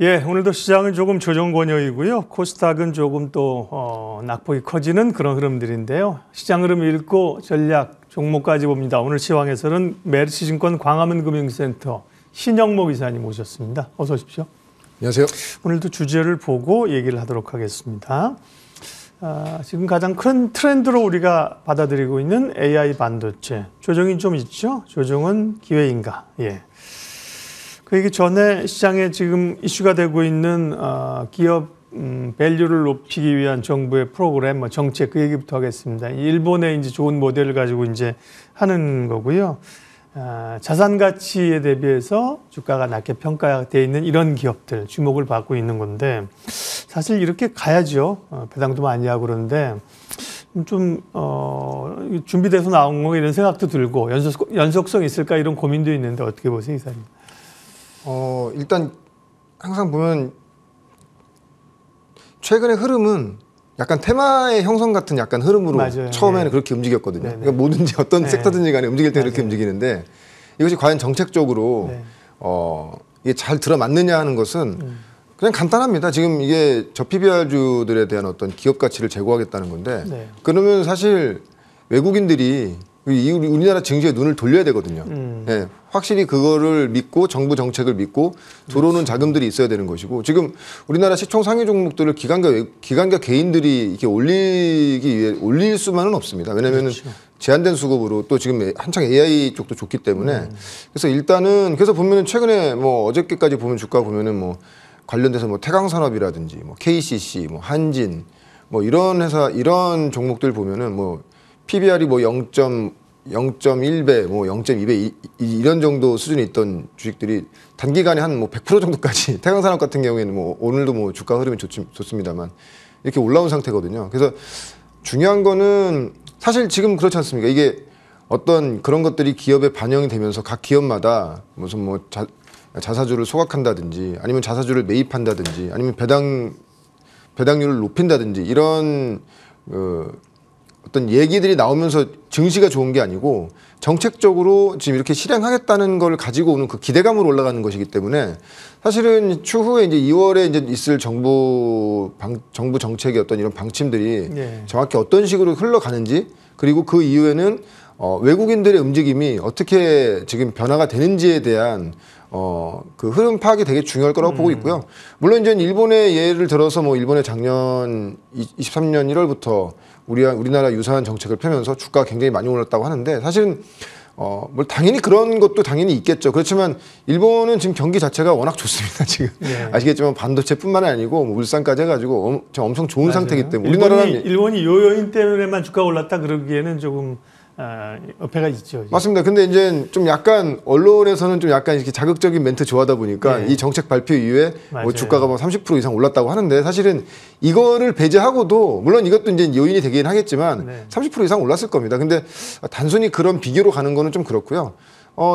예, 오늘도 시장은 조금 조정 권역이고요. 코스닥은 조금 또 낙폭이 커지는 그런 흐름들인데요. 시장 흐름 읽고 전략 종목까지 봅니다. 오늘 시황에서는 메리츠증권 광화문금융센터 신영목 이사님 오셨습니다. 어서 오십시오. 안녕하세요. 오늘도 주제를 보고 얘기를 하도록 하겠습니다. 지금 가장 큰 트렌드로 우리가 받아들이고 있는 AI 반도체. 조정이 좀 있죠? 조정은 기회인가? 예. 그 얘기 전에 시장에 지금 이슈가 되고 있는 기업 밸류를 높이기 위한 정부의 프로그램, 정책 그 얘기부터 하겠습니다. 일본의 이제 좋은 모델을 가지고 이제 하는 거고요. 자산 가치에 대비해서 주가가 낮게 평가되어 있는 이런 기업들 주목을 받고 있는 건데 사실 이렇게 가야죠. 배당도 많이 하고 그러는데 좀 준비돼서 나온 거 이런 생각도 들고 연속성 있을까 이런 고민도 있는데 어떻게 보세요, 이사님? 일단 항상 보면 최근의 흐름은 약간 테마의 형성 같은 약간 흐름으로 맞아요. 처음에는 네. 그렇게 움직였거든요. 네, 네. 그러니까 뭐든지 어떤 네. 섹터든지 간에 움직일 때 맞아요. 그렇게 움직이는데 이것이 과연 정책적으로 네. 이게 잘 들어맞느냐 하는 것은 그냥 간단합니다. 지금 이게 PBR주들에 대한 어떤 기업 가치를 제고하겠다는 건데 네. 그러면 사실 외국인들이 우리나라 증시에 눈을 돌려야 되거든요. 네, 확실히 그거를 믿고 정부 정책을 믿고 들어오는 자금들이 있어야 되는 것이고 지금 우리나라 시총 상위 종목들을 기관과 개인들이 이렇게 올릴 수만은 없습니다. 왜냐하면 제한된 수급으로 또 지금 한창 AI 쪽도 좋기 때문에 그래서 일단은 그래서 보면은 최근에 뭐 어저께까지 보면 주가 보면은 뭐 관련돼서 뭐 태강산업이라든지 뭐 KCC 뭐 한진 뭐 이런 회사 이런 종목들 보면은 뭐 PBR이 뭐 0.1배, 뭐 0.2배 이런 정도 수준에 있던 주식들이 단기간에 한 뭐 100% 정도까지 태강산업 같은 경우에는 뭐 오늘도 뭐 주가 흐름이 좋습니다만 이렇게 올라온 상태거든요. 그래서 중요한 거는 사실 지금 그렇지 않습니까? 이게 어떤 그런 것들이 기업에 반영이 되면서 각 기업마다 무슨 뭐 자사주를 소각한다든지 아니면 자사주를 매입한다든지 아니면 배당률을 높인다든지 이런 어떤 얘기들이 나오면서 증시가 좋은 게 아니고 정책적으로 지금 이렇게 실행하겠다는 걸 가지고 오는 그 기대감으로 올라가는 것이기 때문에 사실은 추후에 이제 2월에 이제 있을 정부 정책의 어떤 이런 방침들이 네. 정확히 어떤 식으로 흘러가는지 그리고 그 이후에는 외국인들의 움직임이 어떻게 지금 변화가 되는지에 대한 그 흐름 파악이 되게 중요할 거라고 보고 있고요. 물론 이제 일본의 예를 들어서 뭐 일본의 작년 23년 1월부터 우리나라 유사한 정책을 펴면서 주가가 굉장히 많이 올랐다고 하는데 사실은 뭐 당연히 그런 것도 당연히 있겠죠. 그렇지만 일본은 지금 경기 자체가 워낙 좋습니다. 지금 네. 아시겠지만 반도체뿐만 아니고 뭐 울산까지 해가지고 엄청 좋은 맞아요. 상태이기 때문에 우리나라는 일본이 요 요인 때문에만 주가 올랐다 그러기에는 조금 어폐가 있죠. 이제. 맞습니다. 근데 이제 좀 약간 언론에서는 좀 약간 이렇게 자극적인 멘트 좋아하다 보니까 네. 이 정책 발표 이후에 맞아요. 뭐 주가가 뭐 30% 이상 올랐다고 하는데 사실은 이거를 배제하고도 물론 이것도 이제 요인이 되긴 하겠지만 네. 30% 이상 올랐을 겁니다. 근데 단순히 그런 비교로 가는 거는 좀 그렇고요.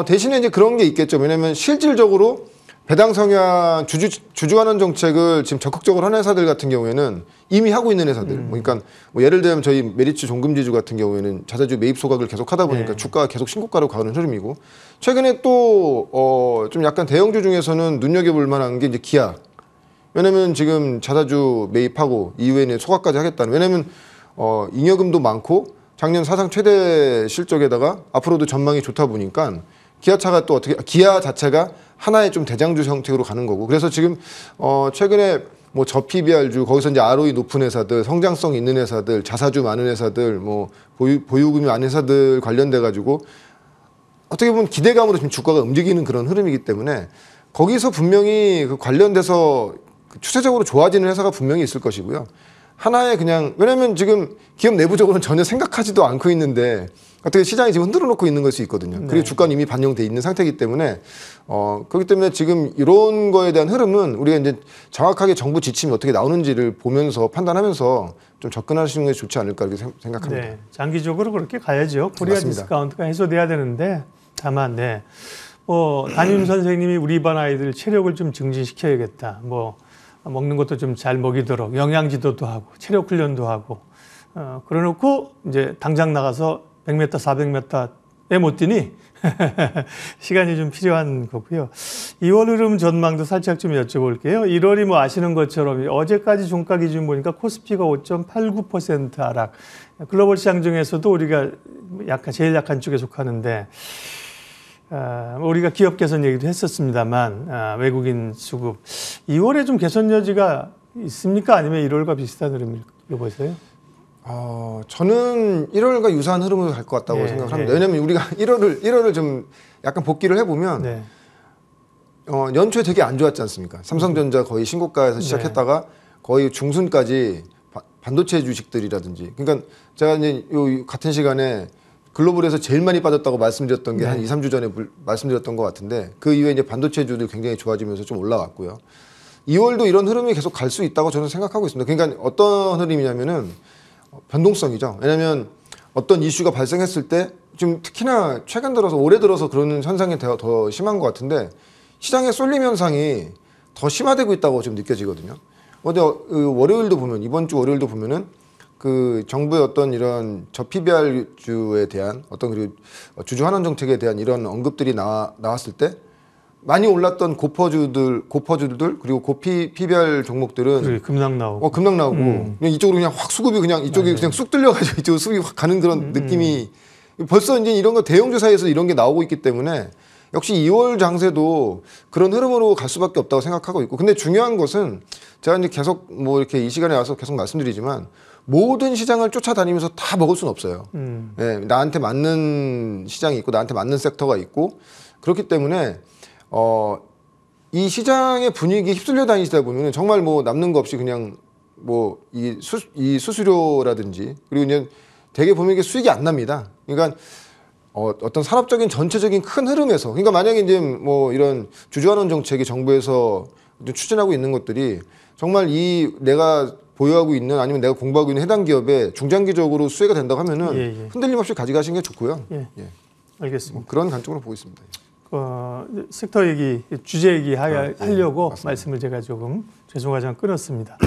대신에 이제 그런 게 있겠죠. 왜냐하면 실질적으로 배당 성향 주주환원 정책을 지금 적극적으로 하는 회사들 같은 경우에는 이미 하고 있는 회사들. 그러니까 뭐 예를 들면 저희 메리츠 종금지주 같은 경우에는 자사주 매입 소각을 계속 하다 보니까 네. 주가가 계속 신고가로 가는 흐름이고 최근에 또 좀 약간 대형주 중에서는 눈여겨볼 만한 게 이제 기아. 왜냐면 지금 자사주 매입하고 이후에는 소각까지 하겠다는. 왜냐면 잉여금도 많고 작년 사상 최대 실적에다가 앞으로도 전망이 좋다 보니까 기아차가 또 어떻게 기아 자체가 하나의 좀 대장주 형태로 가는 거고 그래서 지금 최근에 뭐 PBR주 거기서 이제 ROE 높은 회사들, 성장성 있는 회사들, 자사주 많은 회사들, 뭐 보유금이 많은 회사들 관련돼 가지고 어떻게 보면 기대감으로 지금 주가가 움직이는 그런 흐름이기 때문에 거기서 분명히 그 관련돼서 추세적으로 좋아지는 회사가 분명히 있을 것이고요. 하나의 그냥 왜냐면 지금 기업 내부적으로는 전혀 생각하지도 않고 있는데 어떻게 시장이 지금 흔들어 놓고 있는 걸 수 있거든요. 네. 그리고 주가는 이미 반영돼 있는 상태이기 때문에 그렇기 때문에 지금 이런 거에 대한 흐름은 우리가 이제 정확하게 정부 지침이 어떻게 나오는지를 보면서 판단하면서 좀 접근하시는 게 좋지 않을까 이렇게 생각합니다. 네. 장기적으로 그렇게 가야죠. 코리아 맞습니다. 디스카운트가 해소돼야 되는데 다만 담임 선생님이 우리 반 아이들 체력을 좀 증진시켜야겠다. 뭐 먹는 것도 좀 잘 먹이도록 영양 지도도 하고 체력 훈련도 하고 그래놓고 이제 당장 나가서 100m, 400m 왜 못 뛰니? 시간이 좀 필요한 거고요. 2월 흐름 전망도 살짝 좀 여쭤볼게요. 1월이 뭐 아시는 것처럼 어제까지 종가 기준 보니까 코스피가 5.89% 하락. 글로벌 시장 중에서도 우리가 제일 약한 쪽에 속하는데 우리가 기업 개선 얘기도 했었습니다만 외국인 수급 2월에 좀 개선 여지가 있습니까? 아니면 1월과 비슷한 흐름으로 보세요? 저는 1월과 유사한 흐름으로 갈 것 같다고 생각합니다. 왜냐하면 우리가 1월을 좀 약간 복기를 해보면 연초에 되게 안 좋았지 않습니까? 삼성전자 거의 신고가에서 시작했다가 거의 중순까지 반도체 주식들이라든지 그러니까 제가 이제 요 같은 시간에 글로벌에서 제일 많이 빠졌다고 말씀드렸던 게 한 2, 3주 전에 말씀드렸던 것 같은데 그 이후에 이제 반도체주들 굉장히 좋아지면서 좀 올라갔고요. 2월도 이런 흐름이 계속 갈 수 있다고 저는 생각하고 있습니다. 그러니까 어떤 흐름이냐면은 변동성이죠. 왜냐하면 어떤 이슈가 발생했을 때 지금 특히나 최근 들어서 올해 들어서 그런 현상이 더 심한 것 같은데 시장의 쏠림 현상이 더 심화되고 있다고 좀 느껴지거든요. 어제 월요일도 보면 이번 주 월요일도 보면은 그 정부의 어떤 이런 저PBR주에 대한 어떤 그리고 주주 환원 정책에 대한 이런 언급들이 나왔을 때 많이 올랐던 고퍼주들 그리고 고PBR 종목들은 급락 나오고 그냥 이쪽으로 그냥 확 수급이 그냥 이쪽이 그냥 쑥 들려가지고 이쪽으로 수급이 확 가는 그런 느낌이 벌써 이제 이런 거 대형주사에서 이런 게 나오고 있기 때문에 역시 2월 장세도 그런 흐름으로 갈 수밖에 없다고 생각하고 있고 근데 중요한 것은 제가 이제 계속 뭐 이렇게 이 시간에 와서 계속 말씀드리지만 모든 시장을 쫓아다니면서 다 먹을 수는 없어요. 네, 나한테 맞는 시장이 있고 나한테 맞는 섹터가 있고 그렇기 때문에 이 시장의 분위기에 휩쓸려 다니시다 보면 정말 뭐 남는 거 없이 그냥 뭐 이 수수료라든지 그리고 이제 되게 보면 이게 수익이 안 납니다. 그러니까 어떤 산업적인 전체적인 큰 흐름에서 그러니까 만약에 이제 뭐 이런 주주환원 정책이 정부에서 추진하고 있는 것들이 정말 이 내가 보유하고 있는 아니면 내가 공부하고 있는 해당 기업에 중장기적으로 수혜가 된다고 하면은 흔들림 없이 가져가시는 게 좋고요. 알겠습니다. 뭐 그런 관점으로 보고 있습니다. 섹터 얘기, 주제 얘기 하려고 말씀을 제가 조금 죄송하지만 끊었습니다.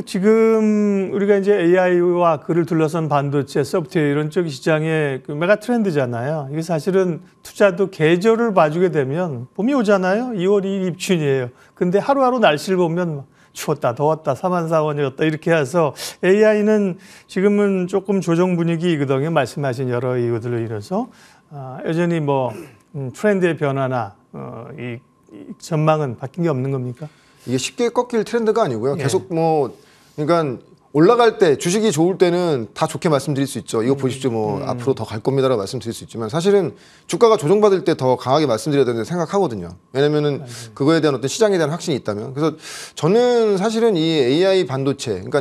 지금 우리가 이제 AI와 그를 둘러싼 반도체, 소프트웨어 이런 쪽 시장의 그 메가 트렌드잖아요. 이게 사실은 투자도 계절을 봐주게 되면 봄이 오잖아요. 2월 2일 입춘이에요. 근데 하루하루 날씨를 보면 추웠다, 더웠다, 사만사원이었다 이렇게 해서 AI는 지금은 조금 조정 분위기이거든요. 말씀하신 여러 이유들로 인해서 여전히 뭐 트렌드의 변화나 이 전망은 바뀐 게 없는 겁니까? 이게 쉽게 꺾일 트렌드가 아니고요. 계속 뭐 그러니까 올라갈 때 주식이 좋을 때는 다 좋게 말씀드릴 수 있죠. 이거 보십시오. 뭐 앞으로 더 갈 겁니다라고 말씀드릴 수 있지만 사실은 주가가 조정받을 때 더 강하게 말씀드려야 된다고 생각하거든요. 왜냐면은 그거에 대한 어떤 시장에 대한 확신이 있다면. 그래서 저는 사실은 이 AI 반도체, 그러니까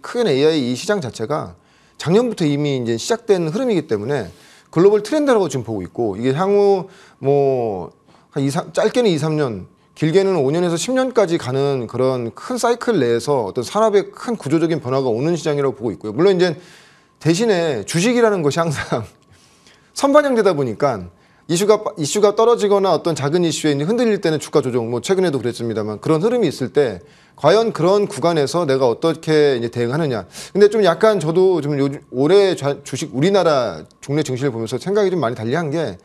큰 AI 이 시장 자체가 작년부터 이미 이제 시작된 흐름이기 때문에 글로벌 트렌드라고 지금 보고 있고 이게 향후 뭐 짧게는 2, 3년 길게는 5년에서 10년까지 가는 그런 큰 사이클 내에서 어떤 산업의 큰 구조적인 변화가 오는 시장이라고 보고 있고요. 물론 이제 대신에 주식이라는 것이 항상 선반영되다 보니까 이슈가 떨어지거나 어떤 작은 이슈에 흔들릴 때는 주가 조정, 뭐 최근에도 그랬습니다만 그런 흐름이 있을 때 과연 그런 구간에서 내가 어떻게 이제 대응하느냐. 근데 좀 약간 저도 좀 올해 주식 우리나라 종래 증시를 보면서 생각이 좀 많이 달리한 게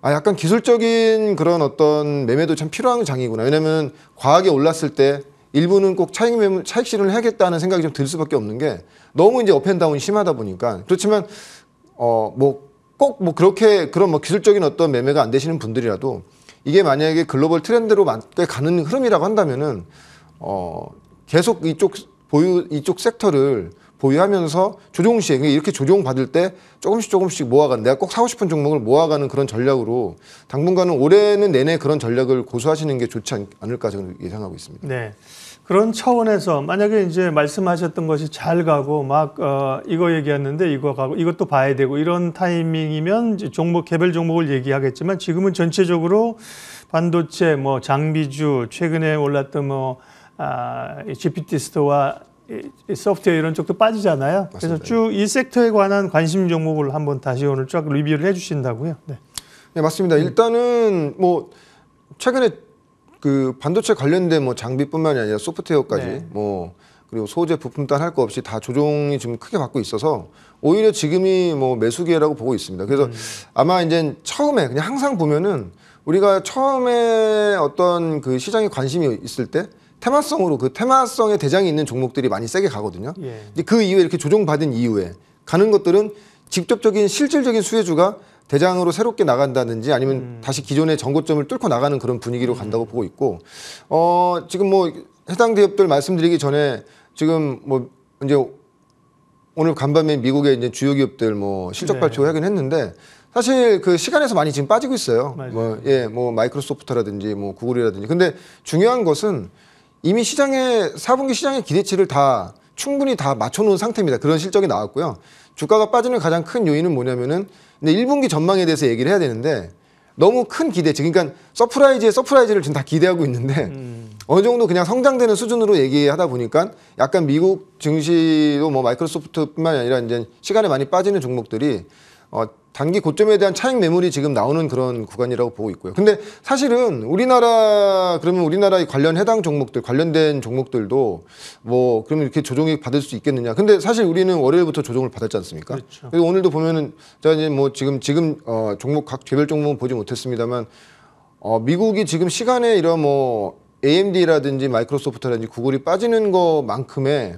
약간 기술적인 그런 어떤 매매도 참 필요한 장이구나. 왜냐면 과하게 올랐을 때 일부는 꼭 차익 실현을 해야겠다는 생각이 좀 들 수밖에 없는 게 너무 이제 업앤다운이 심하다 보니까 그렇지만 뭐 꼭 뭐 그렇게 그런 뭐 기술적인 어떤 매매가 안 되시는 분들이라도 이게 만약에 글로벌 트렌드로 맞게 가는 흐름이라고 한다면은 계속 이쪽 섹터를 보유하면서 조정 시에 이렇게 조정 받을 때 조금씩 모아가는 내가 꼭 사고 싶은 종목을 모아가는 그런 전략으로 당분간은 올해는 내내 그런 전략을 고수하시는 게 좋지 않을까 저는 예상하고 있습니다. 네. 그런 차원에서 만약에 이제 말씀하셨던 것이 잘 가고 막 이거 얘기했는데 이거 가고 이것도 봐야 되고 이런 타이밍이면 이제 개별 종목을 얘기하겠지만 지금은 전체적으로 반도체 뭐 장비주 최근에 올랐던 뭐 GPT 스토어와 소프트웨어 이런 쪽도 빠지잖아요. 맞습니다. 그래서 쭉 이 섹터에 관한 관심 종목을 한번 다시 오늘 쫙 리뷰를 해주신다고요? 네. 네, 맞습니다. 일단은 뭐 최근에 그 반도체 관련된 뭐 장비뿐만이 아니라 소프트웨어까지 뭐 그리고 소재 부품 단 할 거 없이 다 조정이 지금 크게 받고 있어서 오히려 지금이 뭐 매수 기회라고 보고 있습니다. 그래서 아마 이제 처음에 그냥 항상 보면은 우리가 처음에 어떤 그 시장에 관심이 있을 때 테마성으로 그 테마성의 대장이 있는 종목들이 많이 세게 가거든요. 예. 이제 그 이후에 이렇게 조정받은 이후에 가는 것들은 직접적인 실질적인 수혜주가 대장으로 새롭게 나간다든지 아니면 다시 기존의 전고점을 뚫고 나가는 그런 분위기로 간다고 보고 있고 지금 뭐 해당 대업들 말씀드리기 전에 지금 뭐 이제 오늘 간밤에 미국의 이제 주요 기업들 뭐 실적 네. 발표하긴 했는데 사실 그 시간에서 많이 지금 빠지고 있어요. 맞아요. 뭐 마이크로소프트라든지 뭐 구글이라든지. 근데 중요한 것은 이미 시장의 4분기 시장의 기대치를 다 충분히 다 맞춰놓은 상태입니다. 그런 실적이 나왔고요. 주가가 빠지는 가장 큰 요인은 뭐냐면은 근데 1분기 전망에 대해서 얘기를 해야 되는데 너무 큰 기대치, 그러니까 서프라이즈에 서프라이즈를 지금 다 기대하고 있는데 어느 정도 그냥 성장되는 수준으로 얘기하다 보니까 약간 미국 증시도 뭐 마이크로소프트뿐만 아니라 이제 시간에 많이 빠지는 종목들이 단기 고점에 대한 차익 매물이 지금 나오는 그런 구간이라고 보고 있고요. 근데 사실은 그러면 우리나라 관련 해당 종목들, 관련된 종목들도 뭐 그러면 이렇게 조정이 받을 수 있겠느냐. 근데 사실 우리는 월요일부터 조정을 받았지 않습니까? 그렇죠. 그리고 오늘도 보면은 제가 이제 뭐 지금 종목 각 개별 종목은 보지 못했습니다만 미국이 지금 시간에 이런 뭐 AMD라든지 마이크로소프트라든지 구글이 빠지는 것만큼의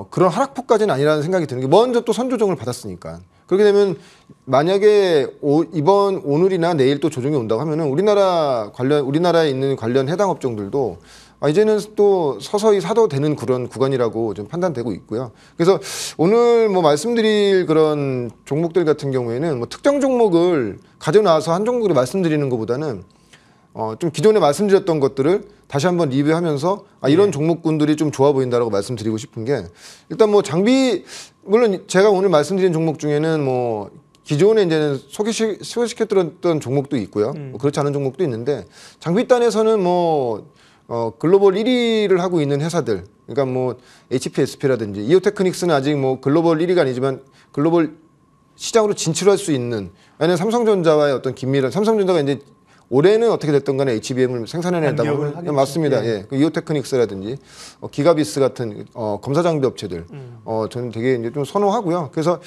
그런 하락폭까지는 아니라는 생각이 드는 게 먼저 또 선조정을 받았으니까. 그렇게 되면 만약에 오늘이나 내일 또 조정이 온다고 하면은 우리나라에 있는 관련 해당 업종들도 이제는 또 서서히 사도 되는 그런 구간이라고 좀 판단되고 있고요. 그래서 오늘 뭐 말씀드릴 그런 종목들 같은 경우에는 뭐 특정 종목을 가져나와서 한 종목을 말씀드리는 것보다는 좀 기존에 말씀드렸던 것들을 다시 한번 리뷰하면서 이런 종목군들이 좀 좋아 보인다라고 말씀드리고 싶은 게 일단 뭐 장비 물론 제가 오늘 말씀드린 종목 중에는 뭐 기존에 이제는 소개시켜드렸던 종목도 있고요. 뭐 그렇지 않은 종목도 있는데 장비단에서는 뭐 글로벌 1위를 하고 있는 회사들 그러니까 뭐 HPSP라든지 이오테크닉스는 아직 뭐 글로벌 1위가 아니지만 글로벌 시장으로 진출할 수 있는 왜냐면 삼성전자와의 어떤 긴밀한 삼성전자가 이제 올해는 어떻게 됐든 간에 HBM을 생산해낸다고 반기업을 하면 맞습니다. 예. 그 이오테크닉스라든지 기가비스 같은 검사 장비 업체들 저는 되게 이제 좀 선호하고요. 그래서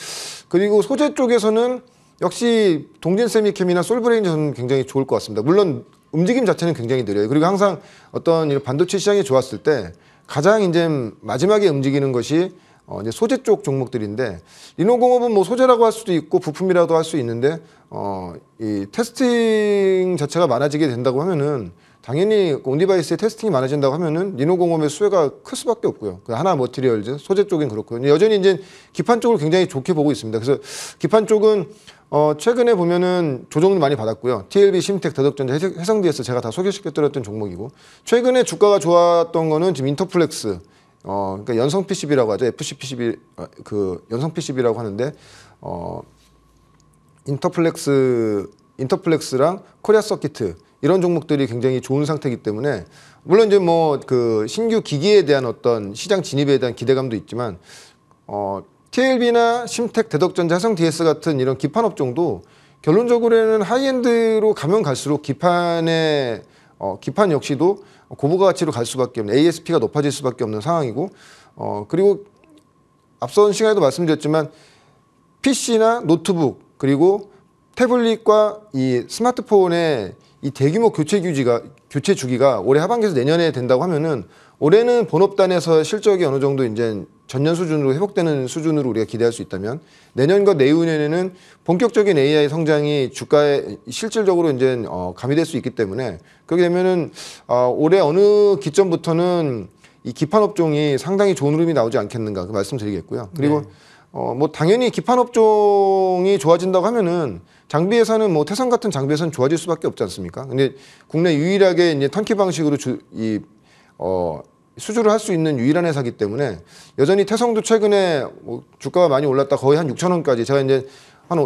그리고 소재 쪽에서는 역시 동진세미캠이나 솔브레인 저는 굉장히 좋을 것 같습니다. 물론 움직임 자체는 굉장히 느려요. 그리고 항상 어떤 이런 반도체 시장이 좋았을 때 가장 이제 마지막에 움직이는 것이 이제 소재 쪽 종목들인데 리노공업은 뭐 소재라고 할 수도 있고 부품이라도 할 수 있는데 이 테스팅 자체가 많아지게 된다고 하면은 당연히 온디바이스의 테스팅이 많아진다고 하면은 리노공업의 수혜가 클 수밖에 없고요. 그 하나 머티리얼즈 소재 쪽은 그렇고요. 여전히 이제 기판 쪽을 굉장히 좋게 보고 있습니다. 그래서 기판 쪽은 최근에 보면은 조정을 많이 받았고요. TLB, 심텍, 대덕전자, 해성DS 제가 다 소개시켜드렸던 종목이고 최근에 주가가 좋았던 거는 지금 인터플렉스 그러니까 연성 PCB라고 하죠. FC PCB 그 연성 PCB라고 하는데 인터플렉스랑 코리아 서키트 이런 종목들이 굉장히 좋은 상태이기 때문에 물론 이제 뭐 그 신규 기기에 대한 어떤 시장 진입에 대한 기대감도 있지만 TLB나 심텍, 대덕전자, 해성DS 같은 이런 기판 업종도 결론적으로는 하이엔드로 가면 갈수록 기판 역시도 고부가 가치로 갈 수밖에 없는 ASP가 높아질 수밖에 없는 상황이고 그리고 앞선 시간에도 말씀드렸지만 PC나 노트북 그리고 태블릿과 이 스마트폰의 이 대규모 교체 주기가 올해 하반기에서 내년에 된다고 하면은 올해는 본업단에서 실적이 어느 정도 이제 전년 수준으로 회복되는 수준으로 우리가 기대할 수 있다면 내년과 내후년에는 본격적인 AI 성장이 주가에 실질적으로 이제 가미될 수 있기 때문에 그렇게 되면은 올해 어느 기점부터는 이 기판 업종이 상당히 좋은 흐름이 나오지 않겠는가 그 말씀드리겠고요. 그리고 뭐 당연히 기판 업종이 좋아진다고 하면은 장비 회사는 뭐 태성 같은 장비 회사는 좋아질 수밖에 없지 않습니까? 근데 국내 유일하게 이제 턴키 방식으로 수주를 할 수 있는 유일한 회사이기 때문에 여전히 태성도 최근에 뭐 주가가 많이 올랐다 거의 한 6천 원까지 제가 이제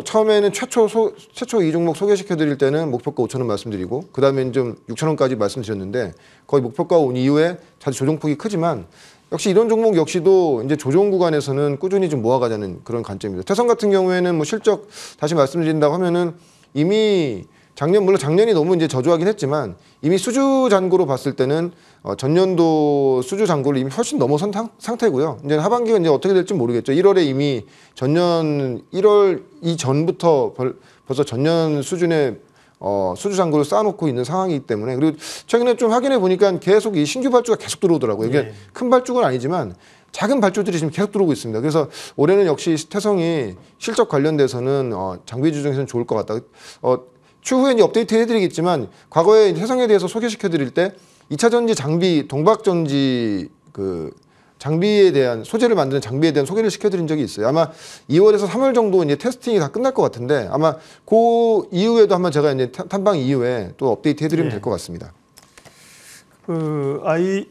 처음에는 최초 이 종목 소개시켜 드릴 때는 목표가 5천 원 말씀드리고 그 다음에 좀 6천 원까지 말씀드렸는데 거의 목표가 온 이후에 자주 조정폭이 크지만 역시 이런 종목 역시도 이제 조정 구간에서는 꾸준히 좀 모아가자는 그런 관점입니다. 태성 같은 경우에는 뭐 실적 다시 말씀드린다고 하면은 이미 물론 작년이 너무 이제 저조하긴 했지만 이미 수주 잔고로 봤을 때는 전년도 수주 잔고를 이미 훨씬 넘어선 상태고요. 이제 하반기가 이제 어떻게 될지 모르겠죠. 1월에 이미 전년 1월 이전부터 벌써 전년 수준의 수주 잔고를 쌓아놓고 있는 상황이기 때문에, 그리고 최근에 좀 확인해 보니까 계속 이 신규 발주가 계속 들어오더라고요. 이게 네. 큰 발주는 아니지만 작은 발주들이 지금 계속 들어오고 있습니다. 그래서 올해는 역시 태성이 실적 관련돼서는 장비 주중에서는 좋을 것 같다. 추후에 이제 업데이트 해드리겠지만 과거에 태성에 대해서 소개시켜드릴 때 2차 전지 장비, 동박 전지 그 장비에 대한 소재를 만드는 장비에 대한 소개를 시켜드린 적이 있어요. 아마 2월에서 3월 정도 이제 테스팅이 다 끝날 것 같은데 아마 그 이후에도 한번 제가 이제 탐방 이후에 또 업데이트 해드리면 될 것 같습니다. 그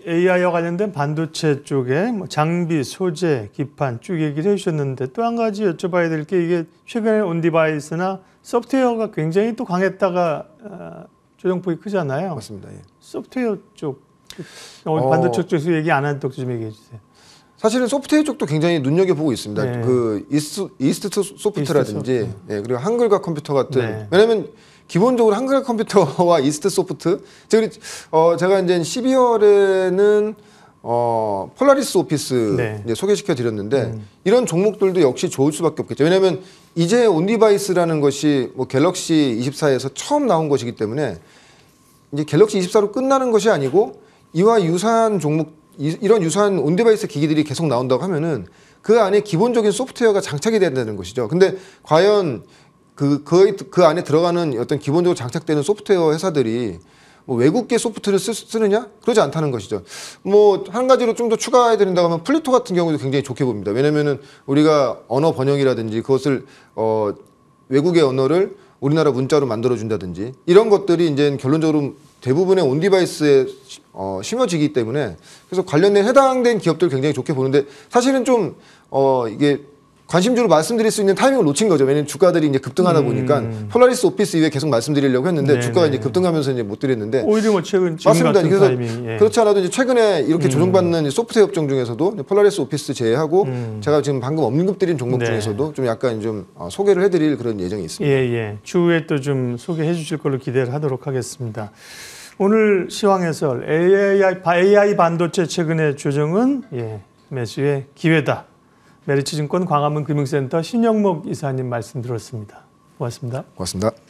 AI와 관련된 반도체 쪽에 뭐 장비, 소재, 기판 쭉 얘기를 해주셨는데 또 한 가지 여쭤봐야 될 게 이게 최근에 온디바이스나 소프트웨어가 굉장히 또 강했다가 조정폭이 크잖아요. 맞습니다. 예. 소프트웨어 쪽 반도체 쪽에서 얘기 안 한 쪽 좀 얘기해 주세요. 사실은 소프트웨어 쪽도 굉장히 눈여겨보고 있습니다. 네. 그 이스트 소프트라든지 이스트 소프트. 예, 그리고 한글과 컴퓨터 같은 네. 왜냐하면 기본적으로 한글 컴퓨터와 이스트 소프트 제가 이제 12월에는 폴라리스 오피스 네. 이제 소개시켜 드렸는데 이런 종목들도 역시 좋을 수밖에 없겠죠. 왜냐하면 이제 온디바이스라는 것이 뭐 갤럭시 24에서 처음 나온 것이기 때문에 이제 갤럭시 24로 끝나는 것이 아니고 이와 유사한 종목 이런 유사한 온디바이스 기기들이 계속 나온다고 하면은 그 안에 기본적인 소프트웨어가 장착이 된다는 것이죠. 근데 과연 그 안에 들어가는 어떤 기본적으로 장착되는 소프트웨어 회사들이 뭐 외국계 소프트를 쓰느냐? 그러지 않다는 것이죠. 뭐 한 가지로 좀 더 추가해야 된다고 하면 플리토 같은 경우도 굉장히 좋게 봅니다. 왜냐면은 우리가 언어 번역이라든지 그것을 외국의 언어를 우리나라 문자로 만들어준다든지 이런 것들이 이제 결론적으로 대부분의 온디바이스에 심어지기 때문에 그래서 관련된 해당된 기업들 굉장히 좋게 보는데 사실은 좀 이게 관심주로 말씀드릴 수 있는 타이밍을 놓친 거죠. 왜냐면 주가들이 이제 급등하다 보니까 폴라리스 오피스 이후에 계속 말씀드리려고 했는데 네, 주가가 네. 이제 급등하면서 이제 못 드렸는데 오히려 뭐 지금 맞습니다. 같은 그래서 타이밍, 예. 그렇지 않아도 이제 최근에 이렇게 조정받는 소프트웨어 업종 중에서도 폴라리스 오피스 제외하고 제가 지금 방금 언급드린 종목 네. 중에서도 좀 약간 좀 소개를 해드릴 그런 예정이 있습니다. 예. 추후에 또 좀 소개해 주실 걸로 기대를 하도록 하겠습니다. 오늘 시황해설 AI 반도체 최근의 조정은 매수의 기회다. 메리츠증권 광화문 금융센터 신영목 이사님 말씀 들었습니다. 고맙습니다. 고맙습니다.